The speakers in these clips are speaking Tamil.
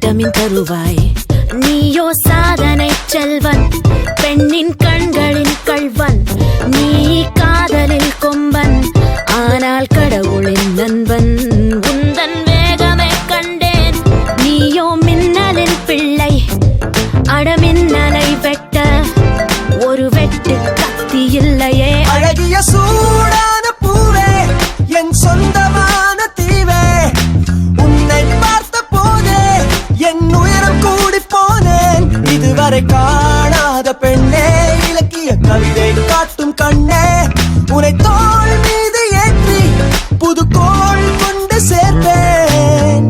விட்டமின் தருவாய். நீயோ சாதனை செல்வன், பெண்ணின் கண்களின் கள்வன். நீ காதலில் கொம்பன், ஆனால் கடவுளின் நண்பன். உந்தன் வேகமை கண்டேன், நீயோ மின்னலின் பிள்ளை. அடமின்னலை வெட்ட ஒரு வெட்டு கத்தி இல்லையே. அழகிய சூடான பூவே, என் சொந்தமான தீவே. உன்னை பார்த்த போதே என் உயரம் கூடி போனேன். இதுவரை காணாத பெண்ணே, இலக்கிய கவிதை காட்டும் கண்ணே. உன்னை தோள் மீது ஏற்றி புது கோள் கொண்டு சேர்ப்பேன்.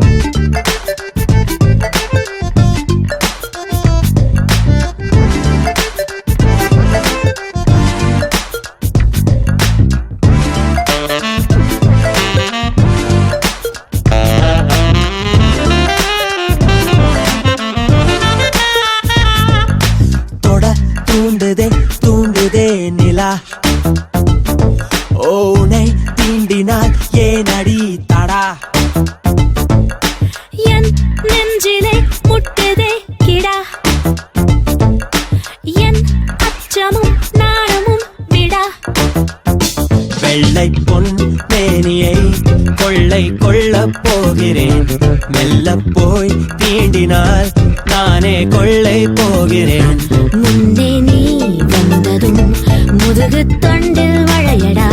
தூண்டுதே தூண்டுதே நிலா, ஓனை தீண்டினால் ஏனடி தடா. என் நெஞ்சிலே முட்டுதே கிடா, என் அச்சமும் நாணமும் விடா. வெள்ளை பொன் மேனியை கொள்ளை கொள்ளப் போகிறேன். மெல்ல போய் தீண்டினால் நானே கொள்ளை போகிறேன். முன்னே நீ வந்ததும் முதுகு தொண்டில் மழையடா.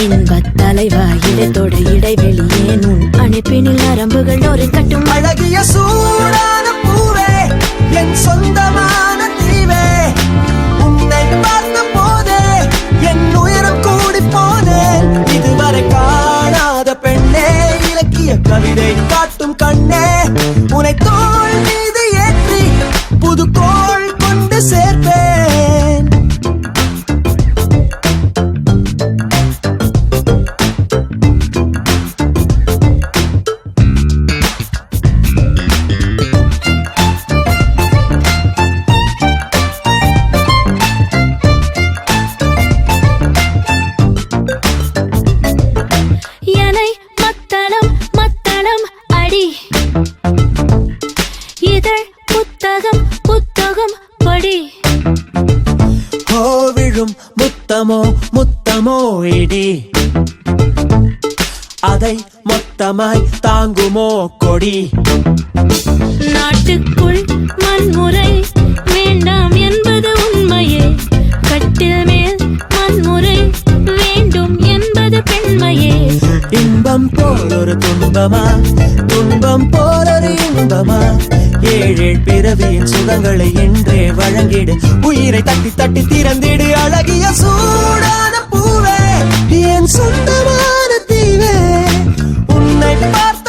இன்பத் தலைவா இடத்தோட இடைவெளியே உன் அணைப்பினில் நரம்புகள் ஒரு கட்டும். அழகிய சூடான பூவே, என் சொந்தமான தீவே. உன்னை பார்த்த போதே என் உயரம் கூடி போனேன். இதுவரை காணாத பெண்ணே, இலக்கிய கவிதை காட்டும் கண்ணே. உன்னை தோள் மீது ஏற்றி புது கோள் கொண்டு சேர்ப்பேன். என்னை மத்தளம் மத்தளம் அடி, இதழ் புத்தகம் புத்தகம் படி. விழும் முத்தமோ முத்தமோ இடி, அதை மொத்தமாய் தாங்குமோ கொடி. நாட்டுக்குள் வன்முறை வேண்டாம் என்பது உண்மையே. கட்டில் மேல் வன்முறை வேண்டும் என்பது பெண்மையே. இன்பம் போல் ஒரு துன்பமா, துன்பம் போல் ஒரு இன்பமா. ஏழு பிறவியின் சுகங்களை என்றே வழங்கிடு. உயிரை தட்டி தட்டி திறந்திடு. அழகிய சூடான பூவே, என் சொந்தமான தீவே. உன்னை பார்த்த